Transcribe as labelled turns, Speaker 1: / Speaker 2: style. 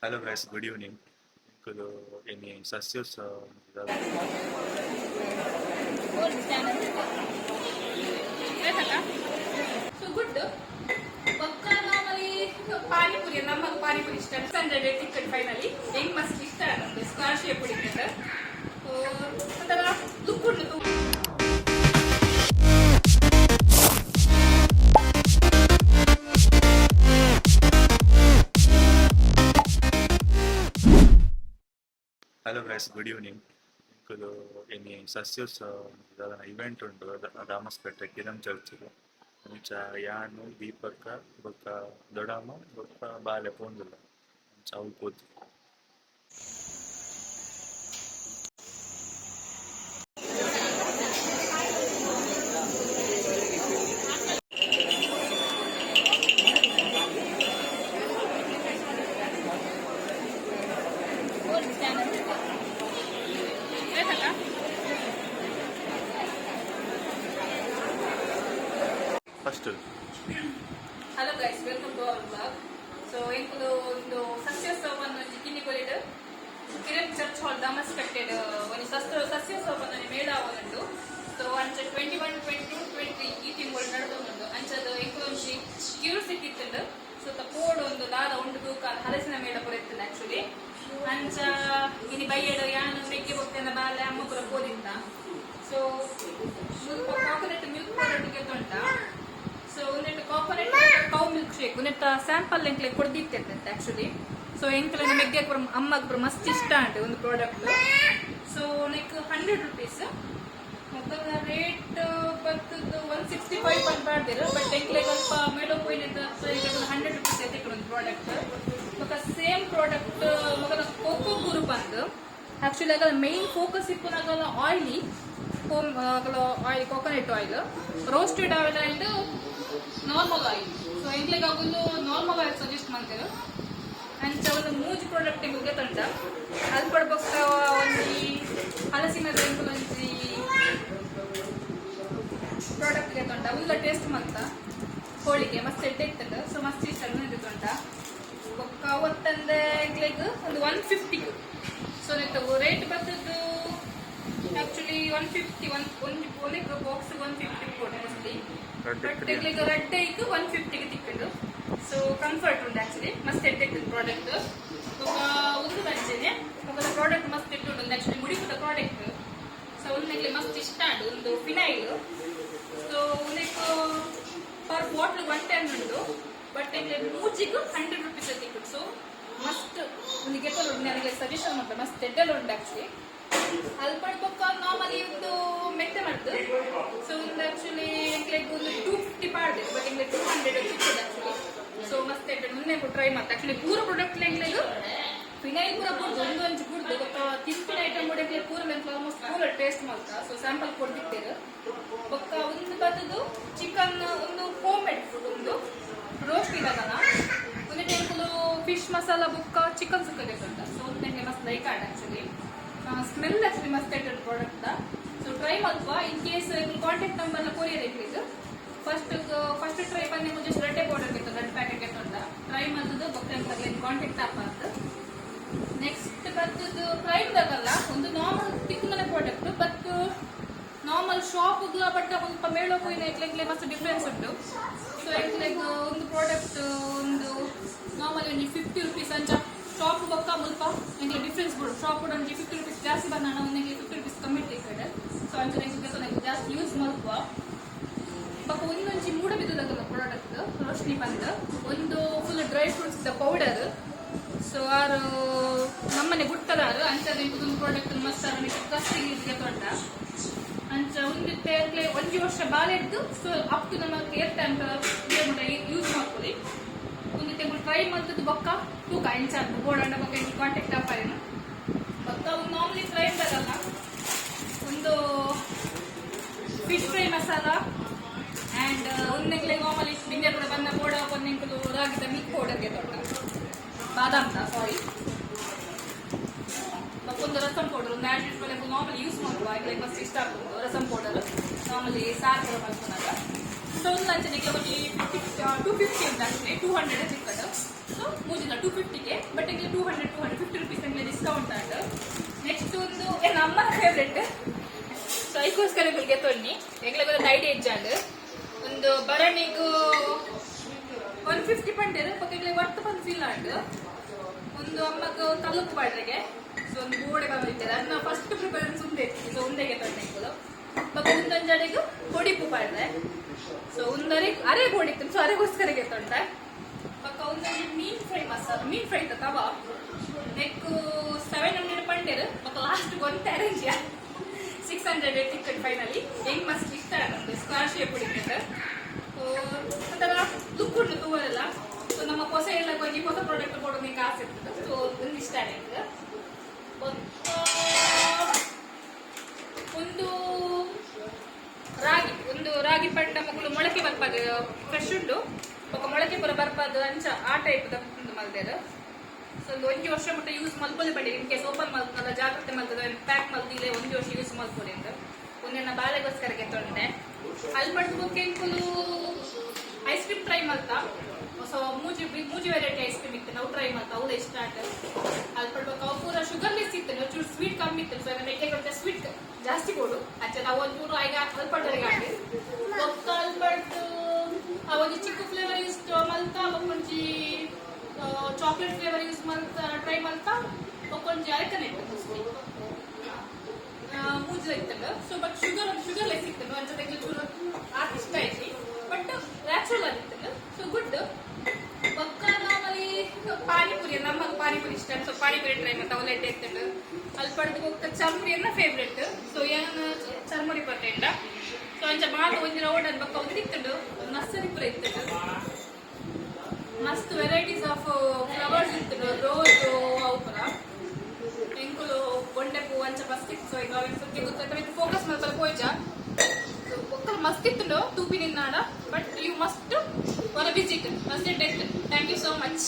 Speaker 1: Hello guys, good evening. Include any sasios.
Speaker 2: So good. Bakka normally pani puri namma pani puri iಷ್ಟ 600 ticket finally ಹೆಂಗ್ ಮಸ್ತ್ ಇಷ್ಟ ನಮ್ಗೆ square shape ಹುಡುಕಿದ್ರೆ so ಅದರ look ಉಂಟು.
Speaker 1: Hello guys, good evening. Include any sasios. Event ಉಂಟು ರಾಮಸ್ಪೇಟೆ ಕಿರಂ ಚರ್ಚ್ಗೆ ಮುಂಚ ಯಾನು ದೀಪಕ್ಕ ಬೊಕ್ಕ ದೊಡಮ್ಮ ಬೊಕ್ಕ ಬಾಲೆ ಪೋಂದುಲ್ಲ ಮುಂಚ ಅವು ಪೋತು. First
Speaker 2: hello guys, welcome to our blog. So ಇಂದು ಒಂದು ಸಸ್ಯೋತ್ಸವವನ್ನು ಜಿಗಿನಿ ಕೊರಿಡು ಕಿರಣ್ ಚರ್ಚ್ ಹಾಲ್ ದಾಮಸ್ ಕಟ್ಟೆಡ್ ಒಂದು ಸಸ್ಯೋತ್ಸವವನ್ನು ಮೇಳ ಅವನುಂಟು. ಸೊ ಅಂಚ 21, 22, 23 ಈ ತಿಂಗಳು ನಡೆದೊಂದು ಅಂಚದ ಇಂಕೊಂಚಿ ಕ್ಯೂರಿಯಾಸಿಟಿ ಇತ್ತು. ಸೊ ಪೋಡ್ ಒಂದು ದಾದ ಉಂಡು ತೂಕ ಹಲಸಿನ ಮೇಳ ಪುರೆತ್ತದೆ ಆಕ್ಚುಲಿ ಅಂಚ ಇನಿ ಬೈಯಡು ಯಾನು ಮೆಗ್ಗೆ ಹೋಗ್ತೇನೆ ಬಾಲೆ ಅಮ್ಮ ಪುರ ಪೋದಿಂದ. ಸೊ ಕಾಕೋನಟ್ ಮಿಲ್ಕ್ ಪ್ರಾಡಕ್ಟ್ ಗೆತ್ತುಂಟ. ಸೊ ಒಂದೆಟ್ಟು ಕಾಕೋನಟ್ ಕೌ ಮಿಲ್ಕ್ ಶೇಕ್ ಒಂದೆಟ್ಟು ಸ್ಯಾಂಪಲ್ ಎಂಕ್ಲೆ ಕೊಡ್ದಿತ್ತಂತೆ ಆಕ್ಚುಲಿ. ಸೊ ಎಂಕ್ಲೆ ಮೆಗ್ಗೆ ಅಮ್ಮಗ್ ಪುರ ಮಸ್ತ್ ಇಷ್ಟ ಉಂಟು ಒಂದು ಪ್ರಾಡಕ್ಟ್. ಸೊ ಲೈಕ್ 100 rupees ಮೊದಲ ರೇಟ್ ಬರ್ತದ್ದು 165 ಬಂದ್ಬಾರ್ದಿರು. ಬಟ್ ಎಂಕ್ಲೆ ಸ್ವಲ್ಪ ಮೇಡೋ ಪೋಯಿನಿಂದ 100 rupees ಐತೆ ಒಂದು ಪ್ರಾಡಕ್ಟ್. ಮತ್ತೆ ಸೇಮ್ ಪ್ರಾಡಕ್ಟ್ ಮಗನ ಕೋಕೋ ಗುರು ಬಂದು ಆಕ್ಚುಲಿ ಆಗಲ್ಲ ಮೇನ್ ಫೋಕಸ್ ಇಪ್ಪನಾಗಲ್ಲ ಆಯಿಲಿ home oil coconut oil roasted oil and normal oil. So ಎಂಕ್ಲೆಗೆ ಆಗೊಂದು ನಾರ್ಮಲ್ ಆಯಿಲ್ ಸಜೆಸ್ಟ್ ಮಾಡ್ತೇವೆ. ಅಂಚ ಒಂದು ಮೂಜಿ ಪ್ರಾಡಕ್ಟ್ ನಿಮಗೆ ತಂಡ ಅದು ಪಡ್ಬೇಕ ಒಂದು ಹಲಸಿನ ಒಂಜಿ ಪ್ರಾಡಕ್ಟ್ಗೆ ತೊಂಡ ಉಲ್ಲ ಟೇಸ್ಟ್ ಮಂತ ಹೋಳಿಗೆ ಮಸ್ತ್ ಎಡ್ಡೆ ಇರ್ತದೆ. ಸೊ ಮಸ್ತ್ ಇಷ್ಟ ತೊಂಡ ಬೊಕ್ಕ ಅವತ್ತಂದೆ ಎಂಕ್ಲೆಗ್ ಒಂದು 150. ಸೊ ರೇಟ್ ಬರ್ತದ್ದು ಆಕ್ಚುಲಿ 150 ಒಂದು ಬಾಕ್ಸ್ 150 ಕೊಡು ಮೋಸ್ಟ್ಲಿ. ಬಟ್ ಎಂಕ್ಲೆಗ್ ರೆಡ್ ಇದ್ದು 150ಗೆ ತಿಕ್ಕೊಂಡು. ಸೊ ಕಂಫರ್ಟ್ ಉಂಟು ಆಕ್ಚುಲಿ ಮಸ್ತ್ ಎಡ್ಡೆ ಪ್ರಾಡಕ್ಟ್ ಒಂದು ಬಂಚೇನೆ ಮೊದಲ ಪ್ರಾಡಕ್ಟ್ ಮಸ್ತ್ ಇಟ್ಟು ಆಕ್ಚುಲಿ ಮುಡಿಪುಟ ಪ್ರಾಡಕ್ಟ್. ಸೊ ಒಂದೆಂಕ್ಲೆ ಮಸ್ತ್ ಇಷ್ಟ ಉಂಟು ಒಂದು phenyl. So like per bottle 110 ಉಂಟು. ಬಟ್ ಎಂಕ್ಲೆ ಮೂಜಿಗೂ 100 rupees ತಿಕ್ಕು. ಸೊ ಮಸ್ತ್ ಒಂದು ಗೆಟ್ಟಲು ಉಂಟು ನನಗೆ ಸಜೆಷನ್ ಮಾಡ್ತಾರೆ ಮಸ್ತ್ ಎಡ್ಡೆಲ್ಲ ಉಂಟು ಆಕ್ಚುಲಿ. ಅಲ್ಲಿ ಪಡ್ಬೇಕ ನಾರ್ಮಲಿ ಒಂದು ಮೆತ್ತೆ ಮಾಡ್ದು. ಸೊ ಒಂದು ಆಕ್ಚುಲಿ ಎಂಕ್ಲೆಗ್ ಒಂದು 250 ಪಾಡ್ದೆ ಬಟ್ ಎಂಕ್ಲೆ 200 ಸಿಕ್ಕಿದೆ ಆಕ್ಚುಲಿ. ಸೊ ಮಸ್ತ್ ಎಡ್ಡೆ ಮುಂದೆ ಟ್ರೈ ಮಾಡ್ತೆ ಆಕ್ಚುಲಿ ಪೂರ ಪ್ರಾಡಕ್ಟ್ ಎಂಕ್ಲೆಗ್ ಫಿನೈಲ್ ಪೂರ ಕೊಡ್ದು ಒಂದೊಂದು ಕುಡ್ದು ಗೊತ್ತ ತಿಂಪಿನ ಐಟಮ್ ಕೂಡ ಪೂರ ಆಲ್ಮೋಸ್ಟ್ ಪೂರ ಟೇಸ್ಟ್ ಮಾಡ್ತಾ. ಸೊ ಸ್ಯಾಂಪಲ್ ಕೊಡ್ತಿದ್ದೇವೆ. ಬೊಕ್ಕ ಒಂದು ಬರ್ತದ್ದು ಚಿಕನ್ ಒಂದು ಹೋಮ್ ಮೇಡ್ ಫುಡ್ ಒಂದು ರೋಸ್ಟ್ ಇದಾಗಲ್ಲ ಒಂದು ಟೈಮ್ಗಳು ಫಿಶ್ ಮಸಾಲ ಬುಕ್ಕ ಚಿಕನ್ ಸುಕ್ಕಗೆ ಉಂಟ. ಸೊ ಒಂದು ಮಸ್ತ್ ಲೈಕ್ ಆಡ್ ಆಕ್ಚುಲಿ ಸ್ಮೆಲ್ ಆಕ್ಚುಲಿ ಮಸ್ತ್ ಐಟೆಡ್ ಪ್ರಾಡಕ್ಟ್. ಸೊ ಟ್ರೈ ಮಾಡುವ ಇನ್ ಕೇಸ್ ಕಾಂಟ್ಯಾಕ್ಟ್ ನಂಬರ್ನ ಕೊರಿಯರ್ ಇರ್ಬೇಕು. ಫಸ್ಟ್ ಟ್ರೈ ಬಂದು ನಿಮಗೆ ಜಸ್ಟ್ ರೆಡ್ಡೆ ಪೌಡರ್ ಬೇಕು ರೆಡ್ ಪ್ಯಾಕೆಟ್ ಎತ್ತೊಂಡ ಟ್ರೈ ಮಾಡಿದ್ದು ಬೊಕ್ಕ ಕಾಂಟ್ಯಾಕ್ಟ್ ಆಗ್ಬಾರ್ದು. ನೆಕ್ಸ್ಟ್ ಬರ್ತದ್ದು ಪ್ರೈಮ್ದಾಗಲ್ಲ ಒಂದು ನಾರ್ಮಲ್ ತಿಕ್ಕನೆ product but normal shop but ಸ್ವಲ್ಪ ಮೇಳೋ ಹೋಯಿನ ಎಂಕ್ಲೆಗ್ಲೆ ಮಸ್ತ್ ಡಿಫ್ರೆನ್ಸ್ ಉಂಟು. ಸೊ ಎಂಕ್ಲೆಗ್ ಒಂದು ಪ್ರಾಡಕ್ಟ್ ಒಂದು ನಾರ್ಮಲ್ ಒಂದು 50 rupees ಅಂಚ ಶಾಪ್ ಬೊಕ್ಕ ಮುಲ್ಪ ಎಂಕ್ಲೆ ಡಿಫ್ರೆನ್ಸ್ ಕೊಡು. ಶಾಪ್ ಕೂಡ ಒಂದು 50 rupees ಜಾಸ್ತಿ ಬಂದ ಒಂದಿಗೆ 50 rupees ಕಮ್ಮಿ ಇಟ್ಟಿದ್ದಾರೆ. ಸೊ ಅಂಚ ನನಗೆ ಜಾಸ್ತಿ ಯೂಸ್ ಮಲ್ಪ ಬೊಕ್ಕ ಒಂದೊಂಜಿ ಮೂಡ ಬಿದ್ದದಾಗಲ್ಲ ಪ್ರಾಡಕ್ಟ್ ರೋಶ್ನಿ ಬಂದು ಒಂದು full dry fruits powder. So ಆರು ನಮ್ಮನೆ ಗುಟ್ಟದಾರು ಅಂಚದ ಒಂದು ಪ್ರಾಡಕ್ಟ್ ಮಸ್ತ್ ಕಸ್ಟಿಗೆ ತೊಂಡ ಅಂಚ ಒಂದಿತ್ತೆ ಒಂಜಿ ವರ್ಷ ಬಾಲೆಡ್ದು. ಸೊ ಅಪ್ ಟು ನಮ್ಮ ಏರ್ ಟೈಮ್ ಯೂಸ್ ಮಾಡ್ಕೊಳ್ಳಿ. ಒಂದಿತ್ತೆ ಟ್ರೈ ಮಾಡ್ತದ್ದು ಬೊಕ್ಕ ತೂಕ ಇಂಚ ಅಂತ ಬೋರ್ಡ್ ಬೊಕ್ಕ ಕಾಂಟ್ಯಾಕ್ಟ್ ಆಫರೇನು ಬೊಕ್ಕ ಒಂದು ನಾರ್ಮಲಿ ಫ್ರೈ ಇದ್ದಾಗಲ್ಲ ಒಂದು ಫಿಶ್ ಫ್ರೈ ಮಸಾಲ ಆ್ಯಂಡ್ ಒಂದೆಂಕ್ಲೆ ನಾರ್ಮಲಿ ಬಿಂದೆ ಕೂಡ ಬಂದ ಬೋರ್ಡ್ ಒಂದೆಂಕಲು ರಾಗಿದ ಮಿಲ್ಕ್ ಪೌಡರ್ಗೆ ತೊಂಡ ಬಾದಾಮ್ದ ಸಾರಿ ಒಂದು ರಸಮ್ ಪೌಡರ್ ಒಂದು ಆ್ಯಡ್ ನಾರ್ಮಲಿ ಯೂಸ್ ಮಾಡುವ ಲೈಕ್ ಮಸ್ತ್ ಇಷ್ಟ ಆಗ್ತದೆ ರಸಮ್ ಪೌಡರ್ ನಾರ್ಮಲಿ ಸಾರು ಮಾಡ್ಕೊಂಡಾಗ. ಸೊ ಒಂದು ಲಂಚನಿಗೆ ಒಂದು 250 ಉಂಟು ಆಕ್ಚುಲಿ 200 ಸಿಕ್ಕದು. ಸೊ ಮೂಜಿಲ್ಲ 250ಗೆ ಬಟ್ ಇಲ್ಲಿ 250 ರುಪೀಸ್ ತಂಗೆ ಡಿಸ್ಕೌಂಟ್ ಆಂಡ್ ನೆಕ್ಸ್ಟ್ ಒಂದು ಏನು ಅಮ್ಮನ ಫೇವ್ರೆಟ್ ಸೊ ಅದಕ್ಕೋಸ್ಕರ ಬಿಲ್ಗೆ ತೊನ್ನಿ ಎಗ್ಲಿಗೆ ಒಂದು ಐಡಿಯಾ ಇಜ್ಜಾಂಡ್ ಒಂದು ಬರಣಿಗೂ 150 ಪಂಡೇರು ಪಕ್ಕ ವರ್ತ್ ಬಂದು ಫೀಲ್ ಆಂಡ್ ಒಂದು ಅಮ್ಮಗ ತಲುಪು ಬಾಡ್ರೆಗೆ ಸೊ ಒಂದು ಗೋಡೆ ಬಂದಿದ್ದಾರೆ ಅದನ್ನ ಫಸ್ಟ್ ಪ್ರಿಫರೆನ್ಸ್ ಉಂದೆ ಸೊ ಉಂದೆಗೆ ತೊಂಡೆಗಳು ಪಕ್ಕ ಒಂದೊಂಜಡೆಗೂ ಹೊಡಿಪು ಬಾಡ್ರೆ ಸೊ ಒಂದರೆ ಅರೆ ಗೋಡಿತ್ತು ಸೊ ಅರೆಗೋಸ್ಕರಗೆ ತೊಂಡೆ ಪಕ್ಕ ಒಂದೊಂದು ಮೀನ್ ಫ್ರೈ ಮಸಾಲ ಮೀನ್ ಫ್ರೈ ತವ ನೆಕ್ಕು 700 ಪಂಡೇರು ಪಕ್ಕ ಲಾಸ್ಟ್ ಒಂದು ಅರೇಂಜ್ 600 ಟಿಕೆಟ್ ಫೈನಲಿ ಹೆಂಗ್ ಮಸ್ತ್ ಇಷ್ಟ ನಮ್ದು ಸ್ಕ್ವಾರ್ ಶೇಪ್ ಹುಡುಕಿದ್ರೆ ಒಂಥರ ಲುಕ್ ಉಂಟು ತೂವರೆಲ್ಲ ಸೊ ನಮ್ಮ ಹೊಸ ಎಲ್ಲ ಹೋಗಿ ಹೊಸ ಪ್ರಾಡಕ್ಟ್ ಕೊಡೋದು ನಿಂಗೆ ಆಸೆ ಇರ್ತದೆ ಸೊ ಒಂದು ಇಷ್ಟ ಆಗಿದೆ ಒಂದು ರಾಗಿ ಪಂಡ ಮಕ್ಕಳು ಮೊಳಕೆ ಬರ್ಪದು ಫ್ರೆಶ್ ಉಂಟು ಒಕ್ಕ ಮೊಳಕೆ ಪುರ ಬರ್ಪದು ಅಂಚ ಆ ಟೈಪ್ ಉಂಟು ಮಲ್ದೇರು ಸೊ ಒಂದು ವರ್ಷ ಮಟ್ಟ ಯೂಸ್ ಮಲ್ಪೊಲೆ ಪಡಿ ಇನ್ ಕೇಸ್ ಓಪನ್ ಮಲ್ತಲ್ಲ ಜಾಗ್ರತೆ ಮಲ್ತದ ಪ್ಯಾಕ್ ಮಲ್ದಿಲ್ಲ ಒಂದು ವರ್ಷ ಯೂಸ್ ಮಲ್ಪೊಲೆ ಅಂತ ಒಂದಿನ ಬಾಲೆಗೋಸ್ಕರಗೆ ತೊಂಡೆ ಅಲ್ಲಿ ಪಡ್ಬೇಕು ಎಂಕುಲು ice cream try Malta so ಮೂಜಿ ವೆರೈಟಿ ಐಸ್ ಕ್ರೀಮ್ ಇತ್ತು ನಾವು ಟ್ರೈ ಮಾಡ್ತಾ ಅವ್ರು ಇಷ್ಟ ಆಟ ಅಲ್ಲಿ ಪಡ್ಬೇಕು ಅವು ಪೂರ ಶುಗರ್ಲೆಸ್ ಇತ್ತು ಒಂಚೂರು ಸ್ವೀಟ್ ಕಮ್ಮಿ ಇತ್ತು ಸೊ ನೆಕ್ಕೆ ಕೊಟ್ಟೆ ಸ್ವೀಟ್ ಜಾಸ್ತಿ ಕೊಡು ಅಚ್ಚ ನಾವು ಒಂಚೂರು ಈಗ ಅಲ್ಪಡ್ರಿಗೆ ಆಡಿ ಒಕ್ಕ ಅಲ್ಪಡ್ದು ಆ ಒಂದು ಚಿಕ್ಕ ಫ್ಲೇವರ್ ಯೂಸ್ ಮಲ್ತಾ ಒಂಕೊಂಚಿ ಚಾಕ್ಲೇಟ್ ಫ್ಲೇವರ್ ಯೂಸ್ ಮಲ್ತಾ ಟ್ರೈ ಮಲ್ತಾ ಒಂಕೊಂಚಿ ಅರಕನೆ ಇತ್ತು ಮೂಜ ಇತ್ತಲ್ಲ ಸೊ ಬಟ್ ಶುಗರ್ಲೆಸ್ ಇತ್ತು ಒಂಚೂರು ಚೂರು ಆತ ಇಷ್ಟ ಐತಿ ಬಟ್ ನ್ಯಾಚುರಲ್ ಆಗಿತ್ತಲ್ಲ ಸೊ ಗುಡ್ ಪಕ್ಕ ನಾರ್ಮಲಿ ಪಾನಿಪುರಿ ನಮಗೆ ಪಾನಿಪುರಿ ಇಷ್ಟ ಸೊ ಪಾನಿಪುರಿ ಟ್ರೈ ಮಾಡ್ತಾ ಒಳ್ಳೆ ಇತ್ತು ಅಲ್ಲಿ ಪಡೆದು ಚರ್ಮುರಿ ಅನ್ನ ಫೇವ್ರೆಟ್ ಸೊ ಏನು ಚರ್ಮುರಿ ಬರ್ತೇಂಡ ಸೊ ಅಂಚ ಮಾತು ಒಂದು ರೌಂಡ್ ಅನ್ ಬಕ್ಕ ಒಂದು ಇತ್ತು ನರ್ಸರಿ ಪುರ ಇತ್ತು ಮಸ್ತ್ ವೆರೈಟೀಸ್ ಆಫ್ ಫ್ಲವರ್ಸ್ ಇತ್ತು ರೋಸ್ ಅವು ಪುರ ಎಂಕುಲು ಗೊಂಡೆ ಪೂ ಅಂಚ ಮಸ್ತ್ ಇತ್ತು ಸೊ ಈಗ ಸುದ್ದಿ ಗೊತ್ತಾಯ್ತು ಫೋಕಸ್ ಮಾಡ್ತಾರೆ ಪೋಯ್ಜ ಒಕ್ಕಲ್ ಮಸ್ತ್ ಇತ್ತು ತೂಪಿನಿಂದ but you must visit must taste thank you so much